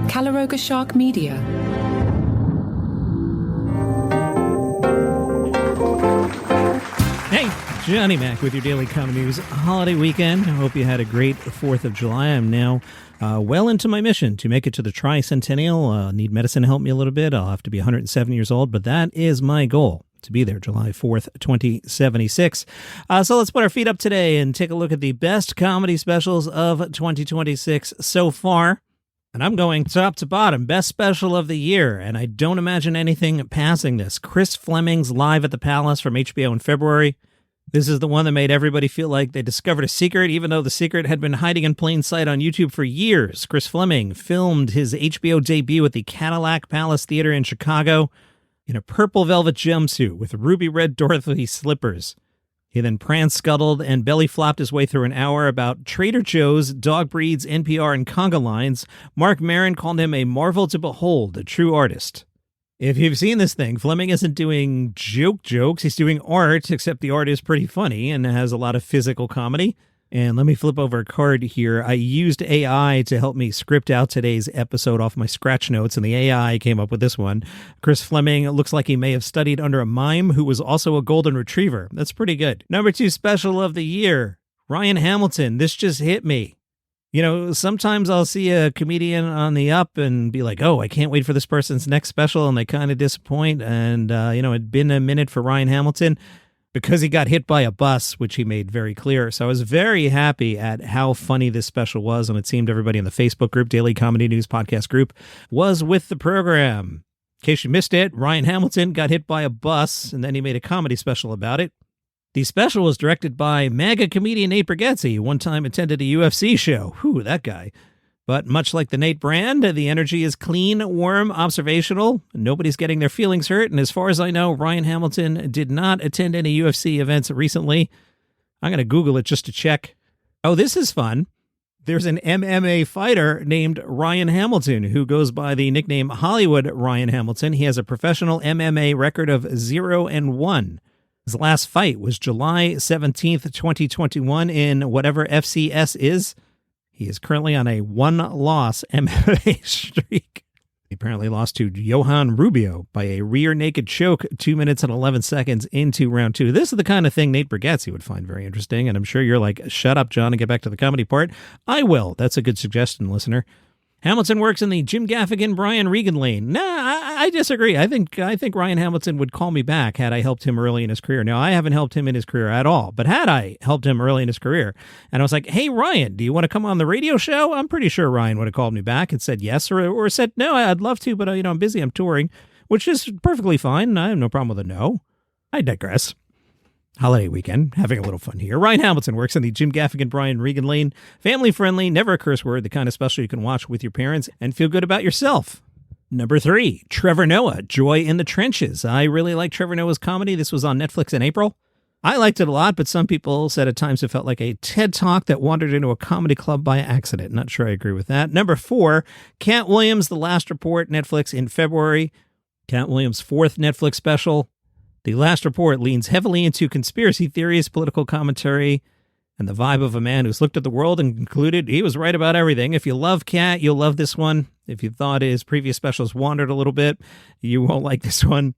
Calaroga Shark Media. Hey, Johnny Mac with your Daily Comedy News holiday weekend. I hope you had a great 4th of July. I'm now well into my mission to make it to the tricentennial. Need medicine to help me a little bit. I'll have to be 107 years old, but that is my goal, to be there July 4th, 2076. So let's put our feet up today and take a look at the best comedy specials of 2026 so far. And I'm going top to bottom, best special of the year, and I don't imagine anything passing this. Chris Fleming's Live at the Palace from HBO in February. This is the one that made everybody feel like they discovered a secret, even though the secret had been hiding in plain sight on YouTube for years. Chris Fleming filmed his HBO debut at the Cadillac Palace Theater in Chicago in a purple velvet jumpsuit with ruby red Dorothy slippers. He then pranced-scuttled and belly-flopped his way through an hour about Trader Joe's, dog breeds, NPR, and conga lines. Mark Maron called him a marvel to behold, a true artist. If you've seen this thing, Fleming isn't doing jokes. He's doing art, except the art is pretty funny and has a lot of physical comedy. And let me flip over a card here. I used AI to help me script out today's episode off my scratch notes, and the AI came up with this one. Chris Fleming looks like he may have studied under a mime who was also a golden retriever. That's pretty good. Number 2 special of the year, Ryan Hamilton. This just hit me. You know, sometimes I'll see a comedian on the up and be like, oh, I can't wait for this person's next special, and they kind of disappoint. And, it'd been a minute for Ryan Hamilton, because he got hit by a bus, which he made very clear. So I was very happy at how funny this special was, and it seemed everybody in the Facebook group, Daily Comedy News Podcast group, was with the program. In case you missed it, Ryan Hamilton got hit by a bus, and then he made a comedy special about it. The special was directed by MAGA comedian Nate Bargatze, who one time attended a UFC show. Whew, that guy. But much like the Nate brand, the energy is clean, warm, observational. Nobody's getting their feelings hurt. And as far as I know, Ryan Hamilton did not attend any UFC events recently. I'm going to Google it just to check. Oh, this is fun. There's an MMA fighter named Ryan Hamilton who goes by the nickname Hollywood Ryan Hamilton. He has a professional MMA record of 0-1. His last fight was July 17th, 2021 in whatever FCS is. He is currently on a 1-loss MMA streak. He apparently lost to Johan Rubio by a rear naked choke 2 minutes and 11 seconds into round 2. This is the kind of thing Nate Bargatze would find very interesting, and I'm sure you're like, shut up, John, and get back to the comedy part. I will. That's a good suggestion, listener. Hamilton works in the Jim Gaffigan, Brian Regan lane. Nah, I disagree. I think Ryan Hamilton would call me back had I helped him early in his career. Now, I haven't helped him in his career at all, but had I helped him early in his career, and I was like, hey, Ryan, do you want to come on the radio show? I'm pretty sure Ryan would have called me back and said yes, or said, no, I'd love to, but I'm busy, I'm touring, which is perfectly fine. I have no problem with a no. I digress. Holiday weekend, having a little fun here. Ryan Hamilton works in the Jim Gaffigan, Brian Regan lane. Family-friendly, never a curse word, the kind of special you can watch with your parents and feel good about yourself. Number 3, Trevor Noah, Joy in the Trenches. I really like Trevor Noah's comedy. This was on Netflix in April. I liked it a lot, but some people said at times it felt like a TED Talk that wandered into a comedy club by accident. Not sure I agree with that. Number 4, Katt Williams, The Last Report, Netflix in February. Katt Williams' 4th Netflix special. The Last Report leans heavily into conspiracy theories, political commentary, and the vibe of a man who's looked at the world and concluded he was right about everything. If you love Katt, you'll love this one. If you thought his previous specials wandered a little bit, you won't like this one.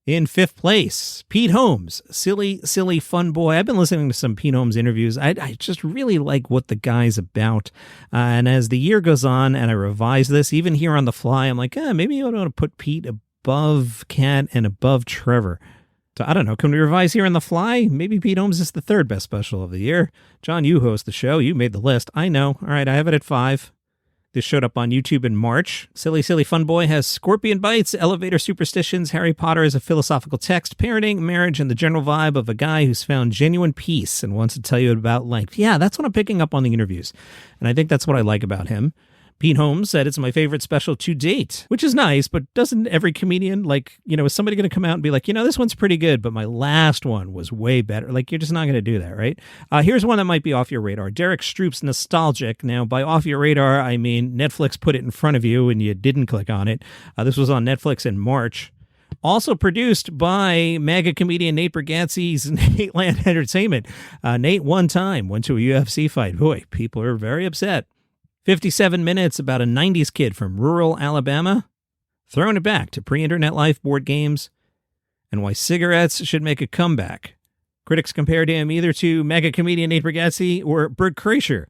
In 5th place, Pete Holmes, Silly, Silly Fun Boy. I've been listening to some Pete Holmes interviews. I just really like what the guy's about. And as the year goes on and I revise this, even here on the fly, I'm like, maybe I want to put Pete above Katt and above Trevor. So I don't know, can we revise here on the fly? Maybe Pete Holmes is the 3rd best special of the year. John, you host the show. You made the list. I know. All right, I have it at 5. This showed up on YouTube in March. Silly, Silly Fun Boy has scorpion bites, elevator superstitions, Harry Potter is a philosophical text, parenting, marriage, and the general vibe of a guy who's found genuine peace and wants to tell you about life. Yeah, that's what I'm picking up on the interviews. And I think that's what I like about him. Pete Holmes said it's my favorite special to date, which is nice, but doesn't every comedian, is somebody going to come out and be like, this one's pretty good, but my last one was way better? Like, you're just not going to do that, right? Here's one that might be off your radar. Derek Stroop's Nostalgic. Now, by off your radar, I mean Netflix put it in front of you and you didn't click on it. This was on Netflix in March. Also produced by MAGA comedian Nate Bargatze's Nateland Entertainment. Nate one time went to a UFC fight. Boy, people are very upset. 57 minutes about a 90s kid from rural Alabama, throwing it back to pre-internet life board games, and why cigarettes should make a comeback. Critics compared him either to mega comedian Nate Bargatze or Bert Kreischer.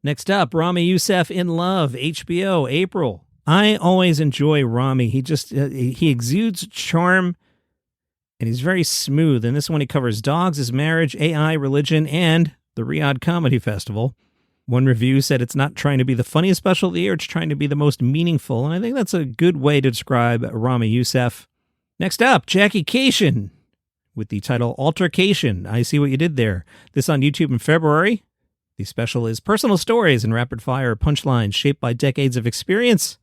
Next up, Rami Youssef in Love, HBO, April. I always enjoy Rami. He exudes charm, and he's very smooth. And this one he covers dogs, his marriage, AI, religion, and the Riyadh Comedy Festival. One review said it's not trying to be the funniest special of the year, it's trying to be the most meaningful. And I think that's a good way to describe Rami Youssef. Next up, Jackie Cation with the title Altercation. I see what you did there. This on YouTube in February. The special is personal stories and rapid-fire punchlines shaped by decades of experience.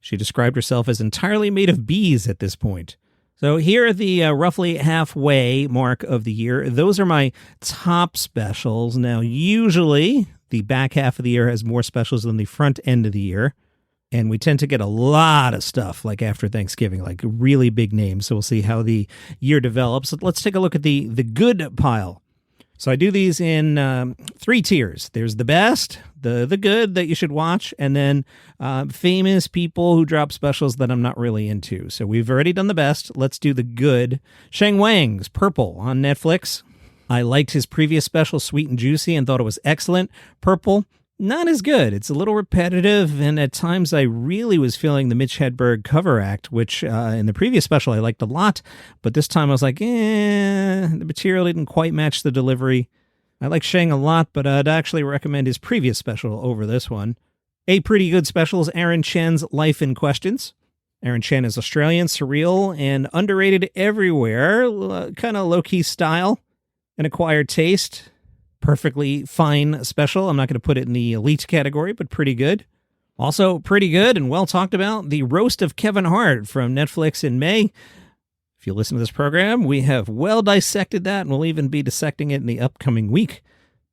She described herself as entirely made of bees at this point. So here at the roughly halfway mark of the year, those are my top specials. Now, usually the back half of the year has more specials than the front end of the year. And we tend to get a lot of stuff like after Thanksgiving, like really big names. So we'll see how the year develops. Let's take a look at the good pile. So I do these in 3 tiers. There's the best, the good that you should watch, and then famous people who drop specials that I'm not really into. So we've already done the best. Let's do the good. Sheng Wang's Purple on Netflix. I liked his previous special, Sweet and Juicy, and thought it was excellent. Purple, not as good. It's a little repetitive, and at times I really was feeling the Mitch Hedberg cover act, which in the previous special I liked a lot, but this time I was like, the material didn't quite match the delivery. I like Sheng a lot, but I'd actually recommend his previous special over this one. A pretty good special is Aaron Chen's Life in Questions. Aaron Chen is Australian, surreal, and underrated everywhere, kind of low-key style, an acquired taste. Perfectly fine special. I'm not going to put it in the elite category, but pretty good. Also pretty good and well talked about, the Roast of Kevin Hart from Netflix in May. If you listen to this program, we have well dissected that, and we'll even be dissecting it in the upcoming week.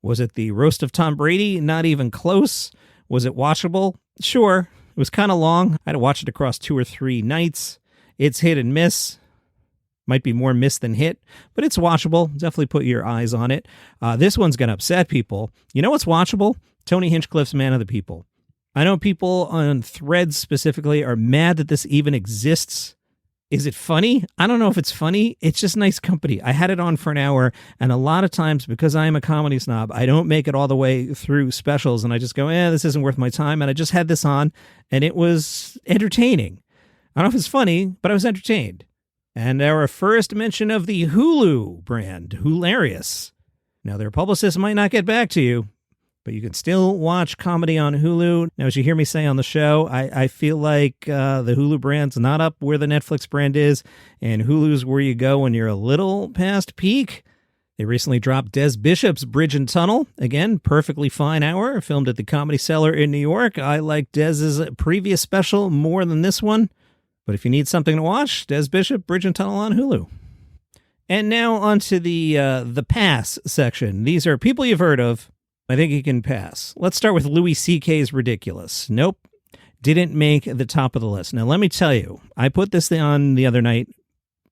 Was it the Roast of Tom Brady? Not even close. Was it watchable? Sure. It was kind of long. I had to watch it across 2 or 3 nights. It's hit and miss. Might be more miss than hit, but it's watchable. Definitely put your eyes on it. This one's going to upset people. You know what's watchable? Tony Hinchcliffe's Man of the People. I know people on Threads specifically are mad that this even exists. Is it funny? I don't know if it's funny. It's just nice company. I had it on for an hour, and a lot of times, because I am a comedy snob, I don't make it all the way through specials, and I just go, this isn't worth my time, and I just had this on, and it was entertaining. I don't know if it's funny, but I was entertained. And our first mention of the Hulu brand, Hularious. Now, their publicists might not get back to you, but you can still watch comedy on Hulu. Now, as you hear me say on the show, I feel like the Hulu brand's not up where the Netflix brand is, and Hulu's where you go when you're a little past peak. They recently dropped Des Bishop's Bridge and Tunnel. Again, perfectly fine hour, filmed at the Comedy Cellar in New York. I like Des's previous special more than this one. But if you need something to watch, Des Bishop, Bridge and Tunnel on Hulu. And now onto the pass section. These are people you've heard of. I think you can pass. Let's start with Louis C.K.'s Ridiculous. Nope, didn't make the top of the list. Now, let me tell you, I put this on the other night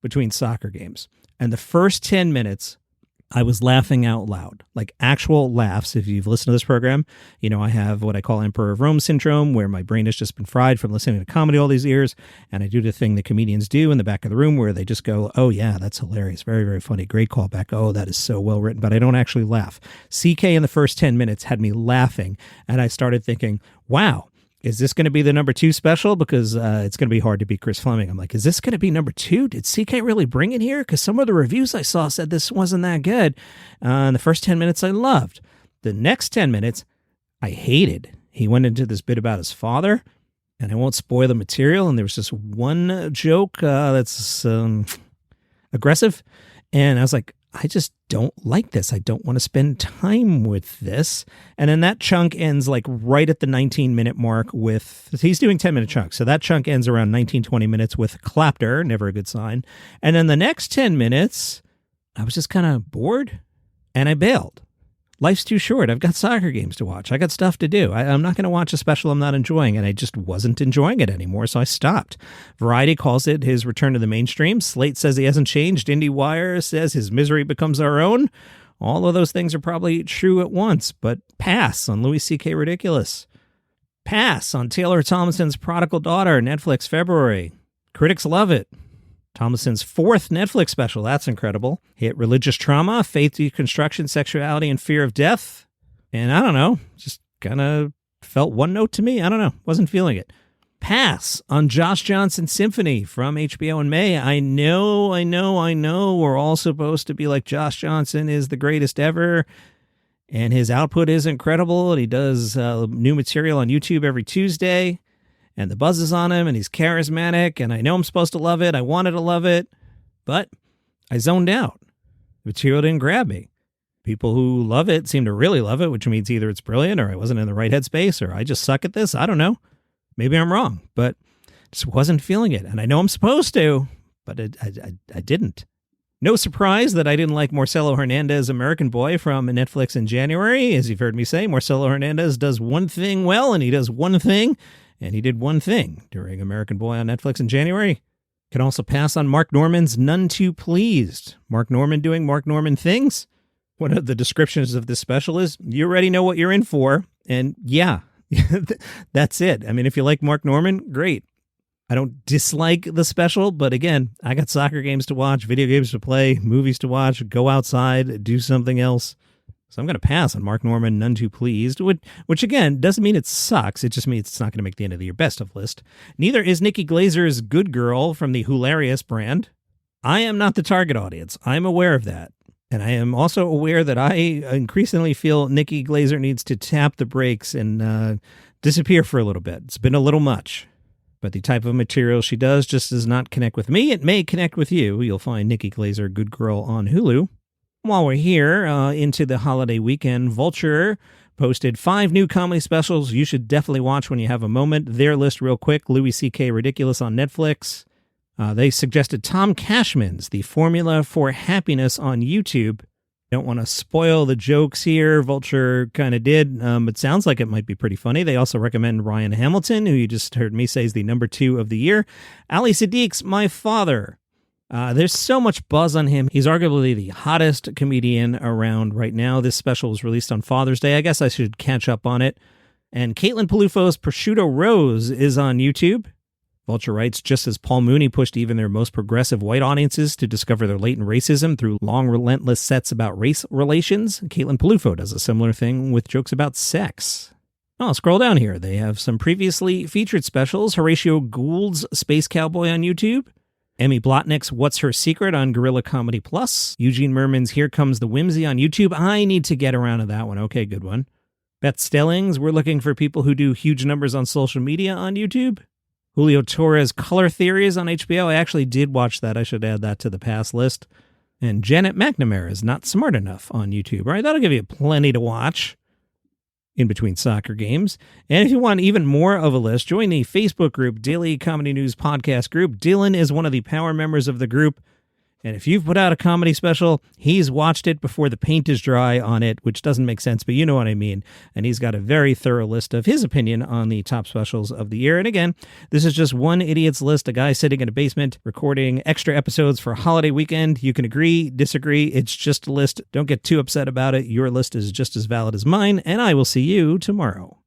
between soccer games. And the first 10 minutes, I was laughing out loud, like actual laughs. If you've listened to this program, you know I have what I call Emperor of Rome syndrome, where my brain has just been fried from listening to comedy all these years, and I do the thing that comedians do in the back of the room where they just go, oh yeah, that's hilarious, very, very funny, great callback, oh, that is so well written, but I don't actually laugh. CK in the first 10 minutes had me laughing, and I started thinking, wow, is this going to be the number 2 special? Because it's going to be hard to beat Chris Fleming. I'm like, is this going to be number 2? Did CK really bring it here? Because some of the reviews I saw said this wasn't that good. In the first 10 minutes, I loved. The next 10 minutes, I hated. He went into this bit about his father, and I won't spoil the material. And there was just one joke that's aggressive. And I was like, I just don't like this. I don't want to spend time with this. And then that chunk ends like right at the 19-minute mark with, he's doing 10-minute chunks. So that chunk ends around 19, 20 minutes with clapter, never a good sign. And then the next 10 minutes, I was just kind of bored and I bailed. Life's too short. I've got soccer games to watch. I got stuff to do. I'm not going to watch a special I'm not enjoying, and I just wasn't enjoying it anymore, so I stopped. Variety calls it his return to the mainstream. Slate says he hasn't changed. IndieWire says his misery becomes our own. All of those things are probably true at once, but pass on Louis C.K. Ridiculous. Pass on Taylor Thomason's Prodigal Daughter, Netflix, February. Critics love it. Thomason's 4th Netflix special, that's incredible. Hit religious trauma, faith deconstruction, sexuality, and fear of death. And I don't know, just kind of felt one note to me. I don't know, wasn't feeling it. Pass on Josh Johnson's Symphony from HBO in May. I know. We're all supposed to be like Josh Johnson is the greatest ever. And his output is incredible. And he does new material on YouTube every Tuesday. And the buzz is on him, and he's charismatic, and I know I'm supposed to love it. I wanted to love it, but I zoned out. The material didn't grab me. People who love it seem to really love it, which means either it's brilliant, or I wasn't in the right headspace, or I just suck at this. I don't know. Maybe I'm wrong, but just wasn't feeling it. And I know I'm supposed to, but I didn't. No surprise that I didn't like Marcelo Hernandez, American Boy, from Netflix in January. As you've heard me say, Marcelo Hernandez does one thing well, and he does one thing. And he did one thing during American Boy on Netflix in January. Can also pass on Mark Norman's None Too Pleased. Mark Norman doing Mark Norman things. One of the descriptions of this special is, you already know what you're in for. And yeah, that's it. I mean, if you like Mark Norman, great. I don't dislike the special, but again, I got soccer games to watch, video games to play, movies to watch, go outside, do something else. So I'm going to pass on Mark Norman, None Too Pleased, which again, doesn't mean it sucks. It just means it's not going to make the end of the year best of list. Neither is Nikki Glaser's Good Girl from the Hilarious brand. I am not the target audience. I'm aware of that. And I am also aware that I increasingly feel Nikki Glaser needs to tap the brakes and disappear for a little bit. It's been a little much. But the type of material she does just does not connect with me. It may connect with you. You'll find Nikki Glaser, Good Girl on Hulu. While we're here into the holiday weekend, Vulture posted 5 new comedy specials you should definitely watch when you have a moment. Their list real quick: Louis C.K. Ridiculous on Netflix. They suggested Tom Cashman's The Formula for Happiness on YouTube. Don't want to spoil the jokes here. Vulture kind of did. It sounds like it might be pretty funny. They also recommend Ryan Hamilton, who you just heard me say is the number 2 of the year. Ali Sadiq's My Father. There's so much buzz on him. He's arguably the hottest comedian around right now. This special was released on Father's Day. I guess I should catch up on it. And Caitlin Pelufo's Prosciutto Rose is on YouTube. Vulture writes, just as Paul Mooney pushed even their most progressive white audiences to discover their latent racism through long, relentless sets about race relations, Caitlin Pelufo does a similar thing with jokes about sex. Oh, scroll down here. They have some previously featured specials. Horatio Gould's Space Cowboy on YouTube. Emmy Blotnick's What's Her Secret on Gorilla Comedy Plus. Eugene Merman's Here Comes the Whimsy on YouTube. I need to get around to that one. Okay, good one. Beth Stelling's We're Looking for People Who Do Huge Numbers on Social Media on YouTube. Julio Torres' Color Theories on HBO. I actually did watch that. I should add that to the pass list. And Janet McNamara's Not Smart Enough on YouTube. All right, that'll give you plenty to watch in between soccer games. And if you want even more of a list, join the Facebook group, Daily Comedy News Podcast Group. Dylan is one of the power members of the group. And if you've put out a comedy special, he's watched it before the paint is dry on it, which doesn't make sense, but you know what I mean. And he's got a very thorough list of his opinion on the top specials of the year. And again, this is just one idiot's list, a guy sitting in a basement recording extra episodes for a holiday weekend. You can agree, disagree. It's just a list. Don't get too upset about it. Your list is just as valid as mine, and I will see you tomorrow.